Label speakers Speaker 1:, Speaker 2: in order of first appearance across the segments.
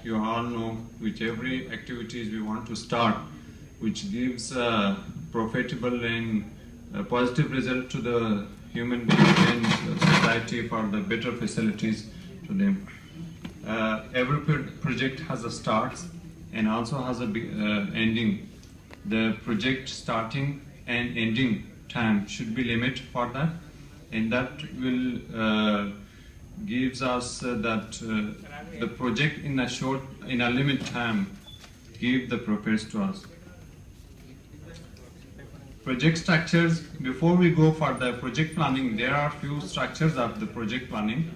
Speaker 1: you all know, which every activities we want to start, which gives a profitable and a positive result to the human being and society for the better facilities to them. Every project has a start and also has a ending. The project starting and ending time should be limit for that, and that will gives us that the project in a limit time give the profits to us. Project structures. Before we go for the project planning, there are few structures of the project planning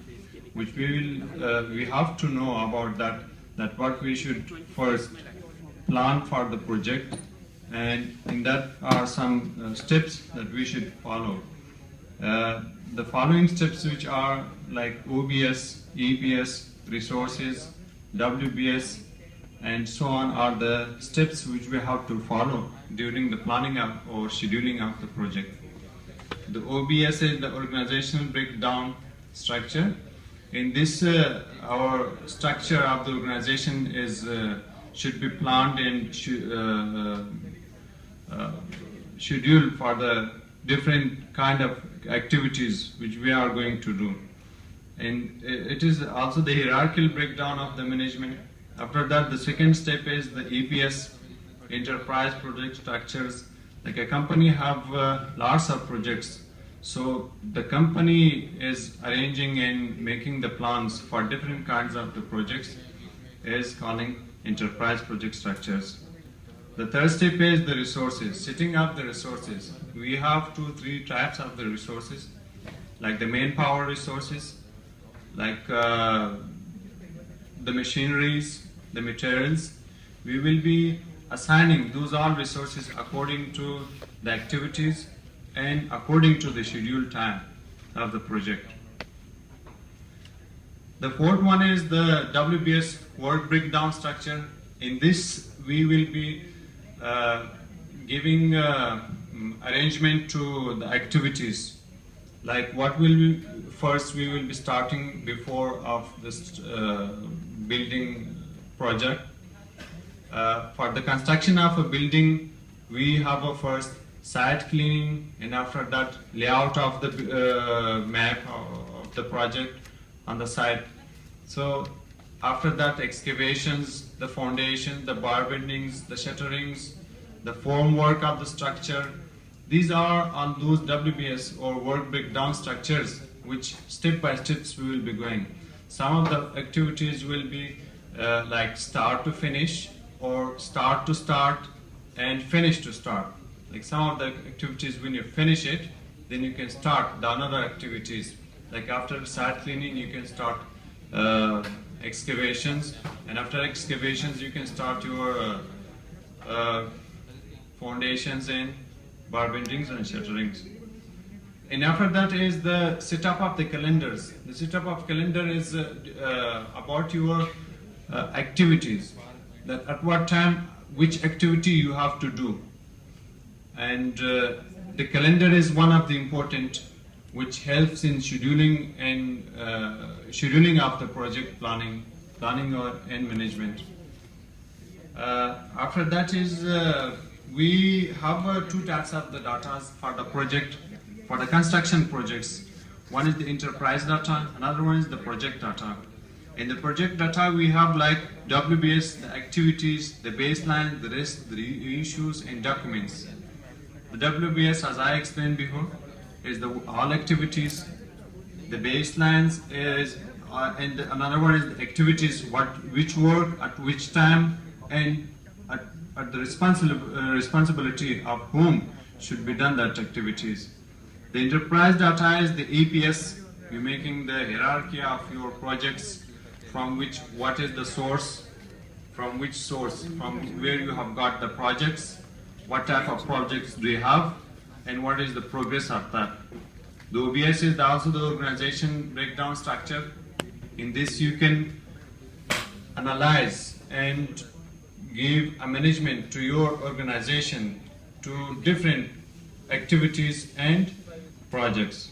Speaker 1: which we have to know about that what we should first plan for the project, and in that are some steps that we should follow. The following steps, which are like OBS, EBS, resources, WBS, and so on, are the steps which we have to follow during the planning of or scheduling of the project. The OBS is the organizational breakdown structure. In this, our structure of the organization is should be planned and scheduled for the different kind of activities which we are going to do. And it is also the hierarchical breakdown of the management. After that, the second step is the EPS, enterprise project structures. Like a company have lots of projects, so the company is arranging and making the plans for different kinds of the projects is calling enterprise project structures. The third step is the resources, setting up the resources. We have 2-3 types of the resources, like the manpower resources, like the machineries, the materials. We will be assigning those all resources according to the activities and according to the scheduled time of the project. The fourth one is the WBS, work breakdown structure. In this, we will be giving arrangement to the activities, like what will we first we will be starting before of this building project. For the construction of a building, we have a first site cleaning, and after that layout of the map of the project on the site. So after that, excavations, the foundation, the bar bendings, the shutterings, the formwork of the structure. These are on those WBS or work breakdown structures, which step by steps we will be going. Some of the activities will be like start to finish, or start to start and finish to start. Like some of the activities, when you finish it, then you can start the another activities. Like after site cleaning, you can start excavations, and after excavations, you can start your foundations and bar bendings and shutterings. And after that is the setup of the calendars. The setup of calendar is about your activities, that at what time, which activity you have to do. And the calendar is one of the important, which helps in scheduling and scheduling of the project planning and management. After that is we have 2 types of the data for the project, for the construction projects. One is the enterprise data, another one is the project data. In the project data, we have like WBS, the activities, the baseline, the risk, the issues, and documents. The WBS, as I explained before, is the all activities. The baselines is, and another one is the activities, which work at which time, and at the responsibility of whom should be done that activities. The enterprise data is the EPS. You're making the hierarchy of your projects, from which, what is the source, from which source, from where you have got the projects, what type of projects do you have, and what is the progress of that. The OBS is also the organization breakdown structure. In this, you can analyze and give a management to your organization to different activities and projects.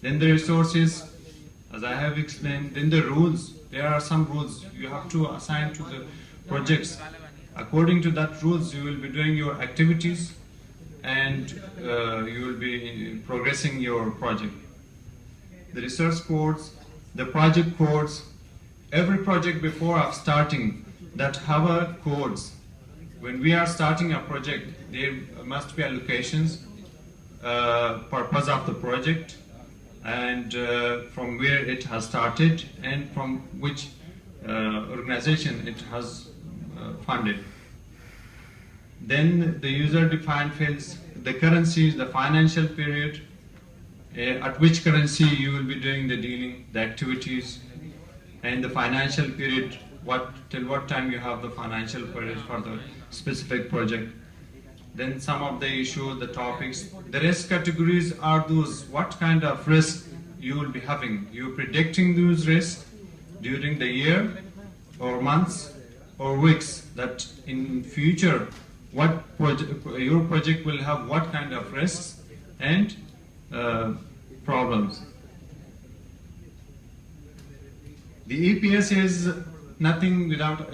Speaker 1: Then the resources, as I have explained. Then the rules, there are some rules you have to assign to the projects. According to that rules, you will be doing your activities and you will be progressing your project. The research codes, the project codes, every project before of starting that have a codes. When we are starting a project, there must be allocations, purpose of the project, and from where it has started and from which organization it has funded. Then the user-defined fields, the currencies, the financial period, at which currency you will be doing the dealing, the activities, and the financial period, till what time you have the financial period for the specific project. Then some of the issues, the topics. The risk categories are those, what kind of risk you will be having. You're predicting those risks during the year or months or weeks, that in future your project will have what kind of risks and problems. The EPS is nothing without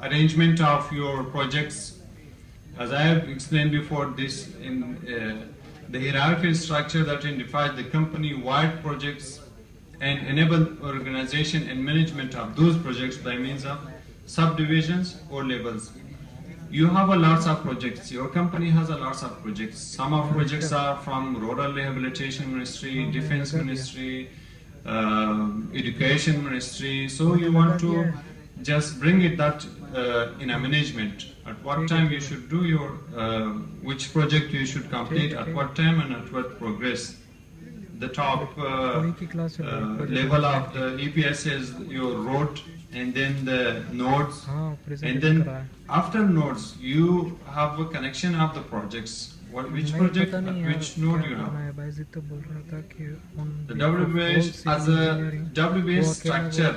Speaker 1: arrangement of your projects. As I have explained before, this in the hierarchical structure that identifies the company-wide projects and enable organization and management of those projects by means of subdivisions or levels. You have a lots of projects. Your company has a lots of projects. Some of projects are from Rural Rehabilitation Ministry, Defense Ministry, Education Ministry. So you want to just bring it that in a management. At what time you should do your, which project you should complete, at what time and at what progress. The top level of the EPS is your road, and then the nodes, and then after nodes you have a connection of the projects. Which project at which node you have. The WBS as a WBS structure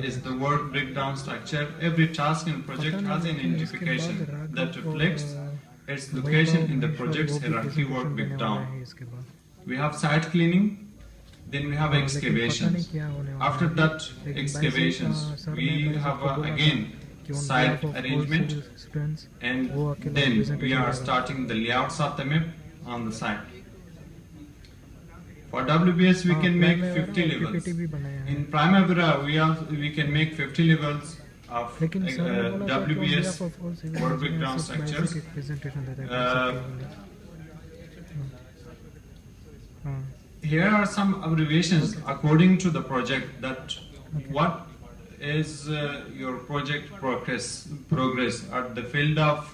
Speaker 1: is the work breakdown structure. Every task and project has an identification that reflects its location in the project's hierarchy work breakdown. We have site cleaning, then we have excavations. After that excavations, we have again site arrangement, and then we are starting the layouts of the map on the site. For WBS we can make 50 levels. In Primavera we can make 50 levels of WBS work breakdown structures. Here are some abbreviations according to the project, that what is your project progress at the field of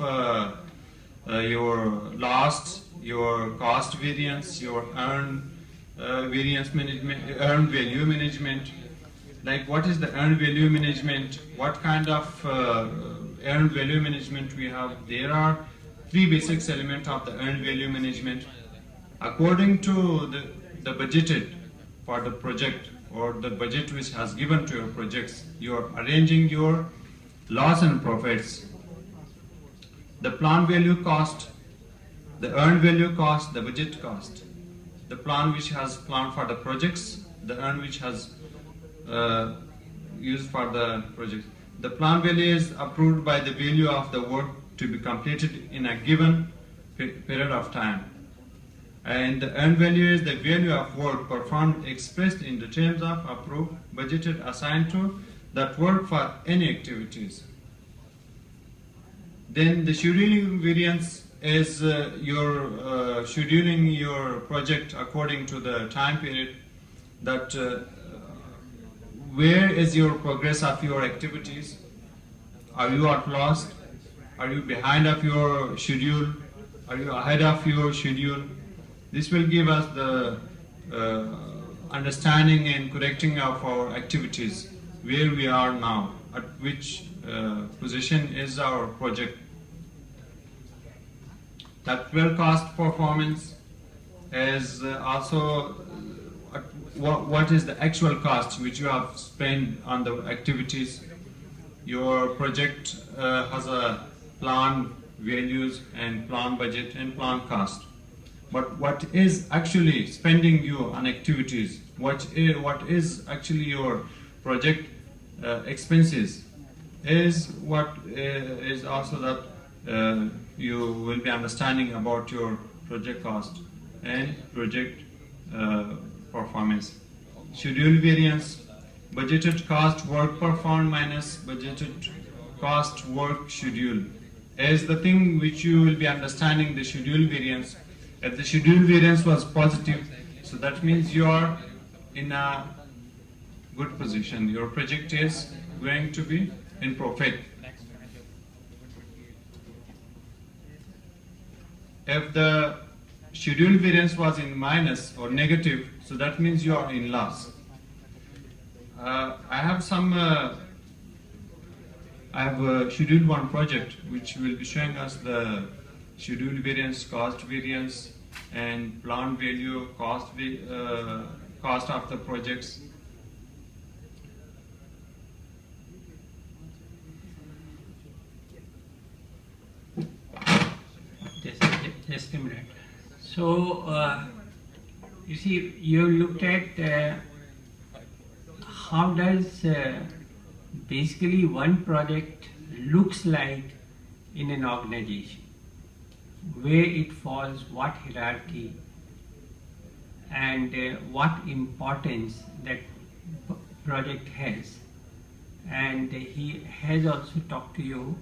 Speaker 1: your loss, your cost variance, your earned variance management, earned value management. Like what is the earned value management? What kind of earned value management we have? There are three basic elements of the earned value management. According to the budgeted for the project, or the budget which has given to your projects, you are arranging your loss and profits. The plan value cost, the earned value cost, the budget cost. The plan which has planned for the projects, the earned which has used for the project. The plan value is approved by the value of the work to be completed in a given period of time. And the earned value is the value of work performed expressed in the terms of approved, budgeted, assigned to that work for any activities. Then the scheduling variance is your scheduling your project according to the time period, that where is your progress of your activities? Are you at lost? Are you behind of your schedule? Are you ahead of your schedule? This will give us the understanding and correcting of our activities, where we are now, at which position is our project. That well cost performance is also what is the actual cost which you have spent on the activities. Your project has a plan values and plan budget and plan cost. But what is actually spending you on activities what is actually your project expenses is what is also that you will be understanding about your project cost and project performance. Schedule variance, budgeted cost work performed minus budgeted cost work schedule is the thing which you will be understanding the schedule variance. If the schedule variance was positive, so that means you are in a good position. Your project is going to be in profit. If the schedule variance was in minus or negative, so that means you are in loss. I have scheduled one project which will be showing us the schedule variance, cost variance, and plant value, cost of the projects.
Speaker 2: Just a minute. So, you see, you looked at how does basically one project looks like in an organization, where it falls, what hierarchy, and what importance that project has. And he has also talked to you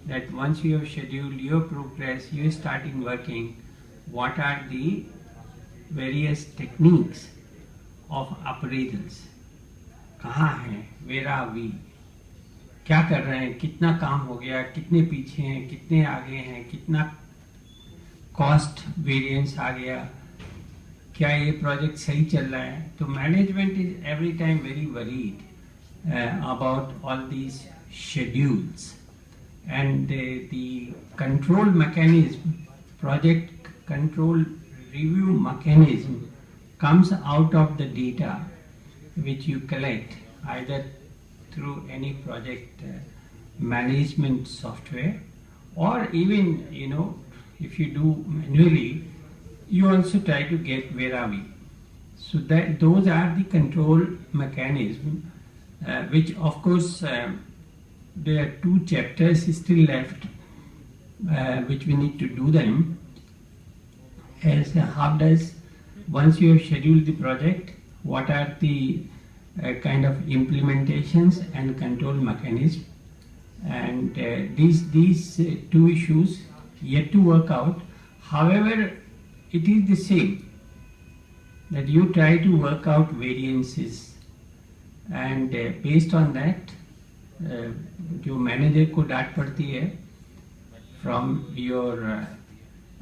Speaker 2: that once you have scheduled your progress, you are starting working, what are the various techniques of appraisals? कहाँ हैं, where are we, क्या कर रहे हैं, कितना काम हो गया, कितने पीछे हैं, कितने आगे हैं, कितना कॉस्ट वेरिएंस आ गया, क्या ये प्रोजेक्ट सही चल रहा है. तो management is every time very worried about all these schedules and the control mechanism, project control review mechanism comes out of the data which you collect either through any project management software, or even, you know, if you do manually, you also try to get where are we. So that those are the control mechanism which of course there are 2 chapters still left which we need to do them, as how does, once you have scheduled the project, what are the kind of implementations and control mechanism, and these 2 issues yet to work out. However, it is the same, that you try to work out variances, and based on that जो manager को डांट पड़ती है from your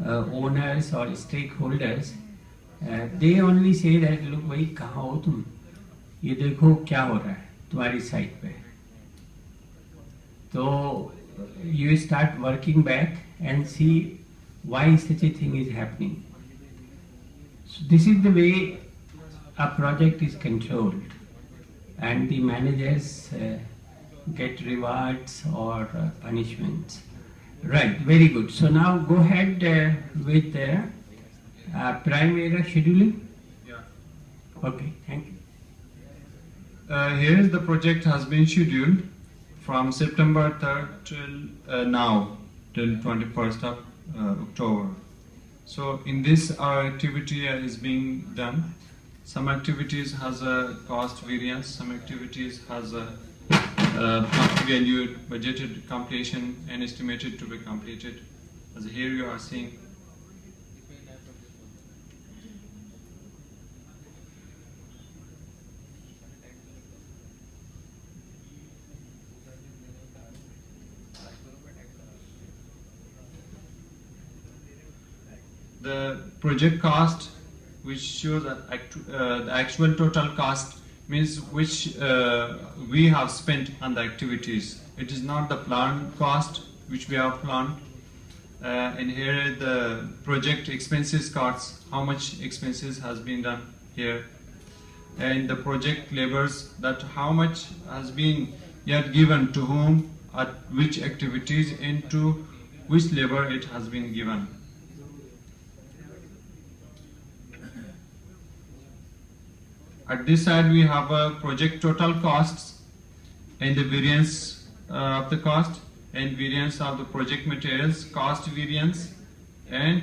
Speaker 2: owners or stakeholders, they only say that look भाई कहाँ हो तुम, ये देखो क्या हो रहा है तुम्हारी साइट पे. तो you start working back and see why such a thing is happening. So this is the way a project is controlled, and the managers get rewards or punishments. Right, very good. So now go ahead with prime era scheduling.
Speaker 1: Yeah.
Speaker 2: Okay, thank you.
Speaker 1: Here is the project has been scheduled from September 3rd till now, till 21st of October. So in this our activity is being done. Some activities has a cost variance, some activities has a valued, budgeted completion and estimated to be completed. As here you are seeing. The project cost, which shows that the actual total cost, means which we have spent on the activities. It is not the planned cost which we have planned. And here the project expenses costs, how much expenses has been done here. And the project labors, that how much has been yet given to whom, at which activities, and to which labor it has been given. at this side we have a project total costs and the variance of the cost and variance of the project materials, cost variance and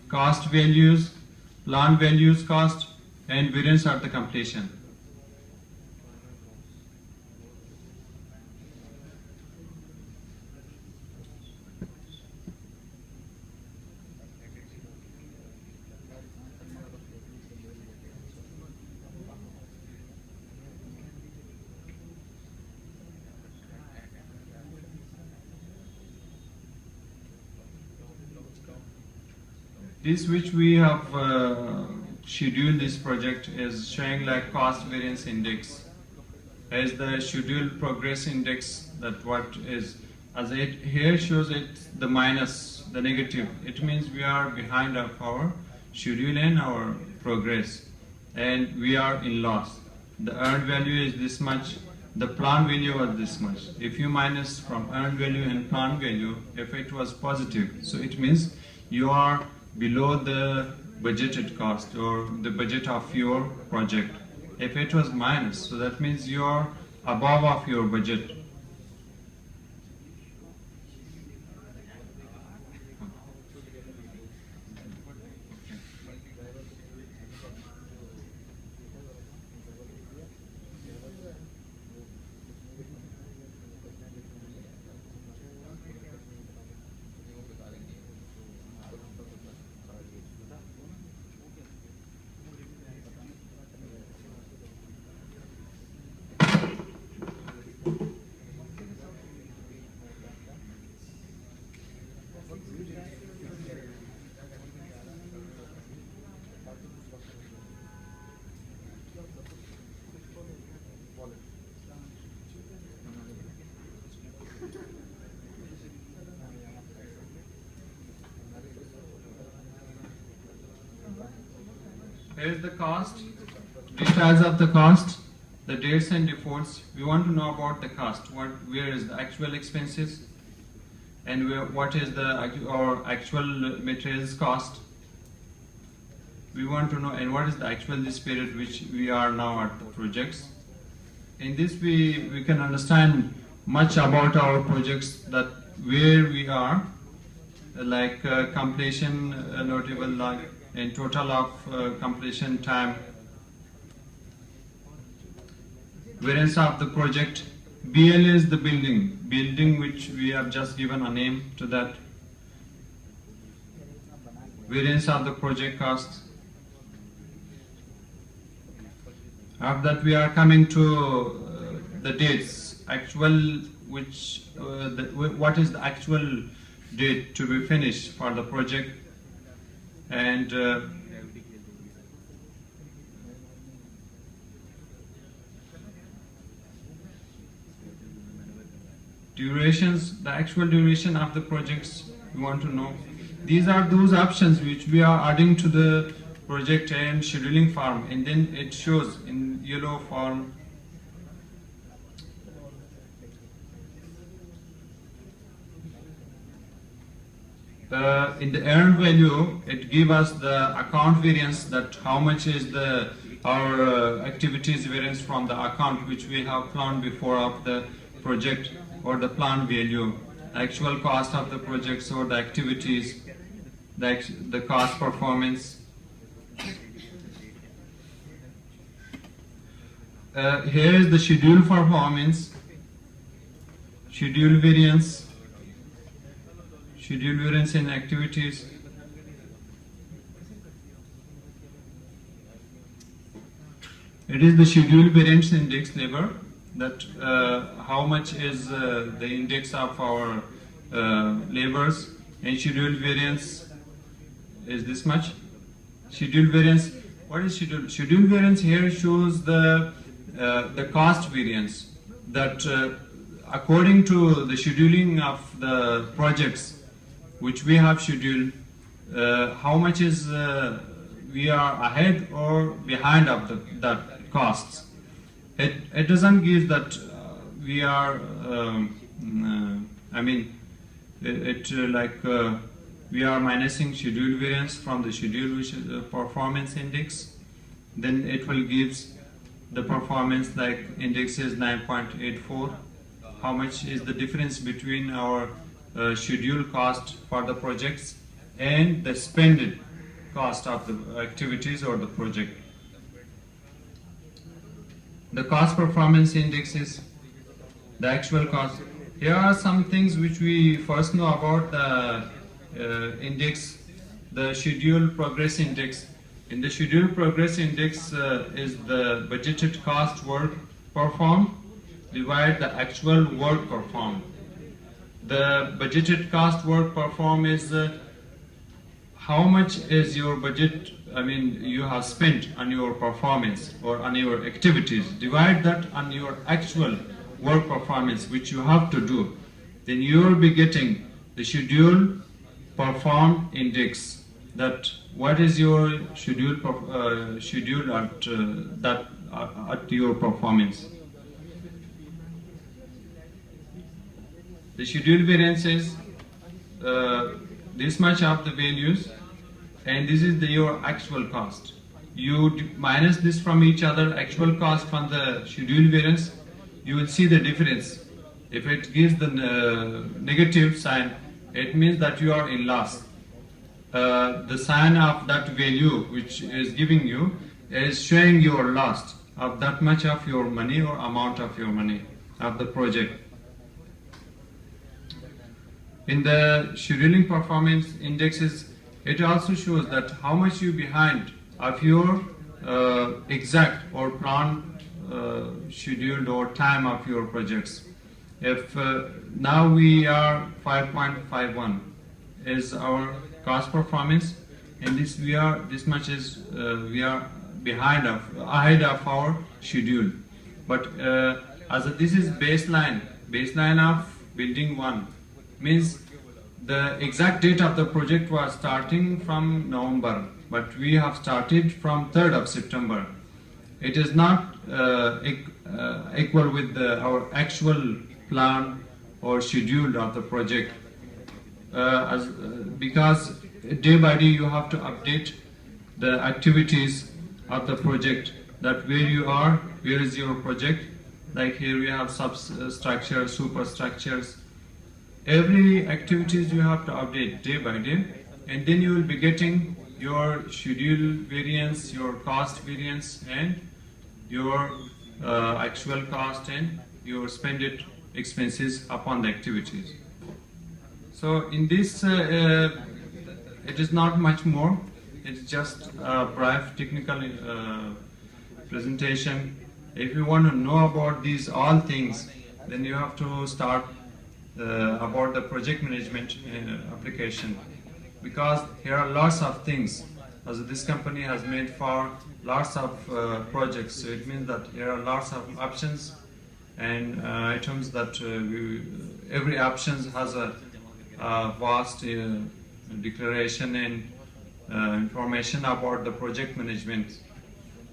Speaker 1: cost values, plan values cost and variance of the completion. This which we have scheduled this project is showing like cost variance index as the scheduled progress index, that what is, as it here shows it the minus, the negative. It means we are behind of our schedule and our progress and we are in loss. The earned value is this much, the plan value was this much. If you minus from earned value and plan value, if it was positive, so it means you are below the budgeted cost or the budget of your project. If it was minus, so that means you are above of your budget. Here is the cost, details of the cost, the dates and defaults. We want to know about the cost, where is the actual expenses and what is the actual materials cost. We want to know and what is the actual this period which we are now at the projects. In this we can understand much about our projects, that where we are, like completion notable, like in total of completion time, variance of the project. BL is the building which we have just given a name to that. Variance of the project cost. After that we are coming to the dates, actual which what is the actual date to be finished for the project, and durations, the actual duration of the projects we want to know. These are those options which we are adding to the project and scheduling form, and then it shows in yellow form. In the earned value, it gives us the account variance, that how much is our activities variance from the account which we have planned before of the project, or the planned value, actual cost of the projects or the activities, the cost performance. Here is the schedule performance, schedule variance in activities. It is the schedule variance index labor, that how much is the index of our labors, and schedule variance is this much. Schedule variance, what is schedule? Schedule variance here shows the cost variance, that according to the scheduling of the projects which we have scheduled, how much is we are ahead or behind of the costs. It doesn't give that we are, I mean, we are minusing schedule variance from the schedule performance index, then it will gives the performance like index is 9.84. How much is the difference between our schedule cost for the projects and the spended cost of the activities or the project. The cost performance index is the actual cost. Here are some things which we first know about the index, the schedule progress index. In the schedule progress index is the budgeted cost work performed divide the actual work performed. The budgeted cost work performed is how much is your budget, you have spent on your performance or on your activities. Divide that on your actual work performance which you have to do. Then you will be getting the schedule performed index. That what is your schedule at your performance. The schedule variance is this much of the values, and this is your actual cost. You minus this from each other, actual cost from the schedule variance, you will see the difference. If it gives the negative sign, it means that you are in loss. The sign of that value which is giving you is showing your loss of that much of your money or amount of your money of the project. In the scheduling performance indexes, it also shows that how much you behind of your exact or planned scheduled or time of your projects. If now we are 5.51 is our cost performance, and this much is we are ahead of our schedule. But as this is baseline of building 1, means the exact date of the project was starting from November, but we have started from 3rd of September. It is not equal with our actual plan or schedule of the project, because day by day you have to update the activities of the project, that where you are, where is your project. Like here we have substructures, superstructures. Every activities you have to update day by day, and then you will be getting your schedule variance, your cost variance, and your actual cost and your spended expenses upon the activities. So in this, it is not much more. It's just a brief technical presentation. If you want to know about these all things, then you have to start about the project management application, because here are lots of things. As this company has made for lots of projects, so it means that there are lots of options and items that every option has a vast declaration and information about the project management.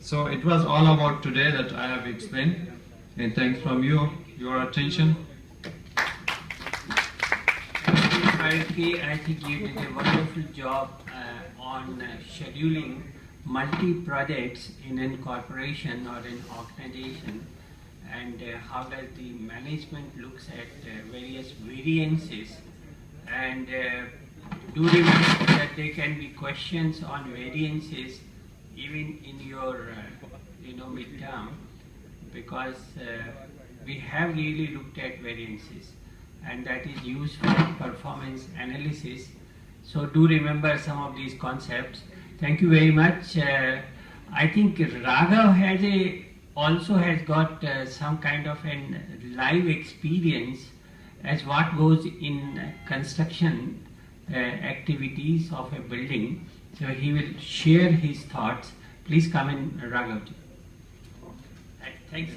Speaker 1: So it was all about today that I have explained, and thanks from your attention.
Speaker 2: I think you did a wonderful job on scheduling multi-projects in a corporation or an organization, and how does the management looks at various variances, and do remember that there can be questions on variances even in your midterm, because we have really looked at variances, and that is used for performance analysis. So do remember some of these concepts. Thank you very much. I think Raghav also has got some kind of a live experience as what goes in construction activities of a building. So he will share his thoughts. Please come in, Raghav. Thanks.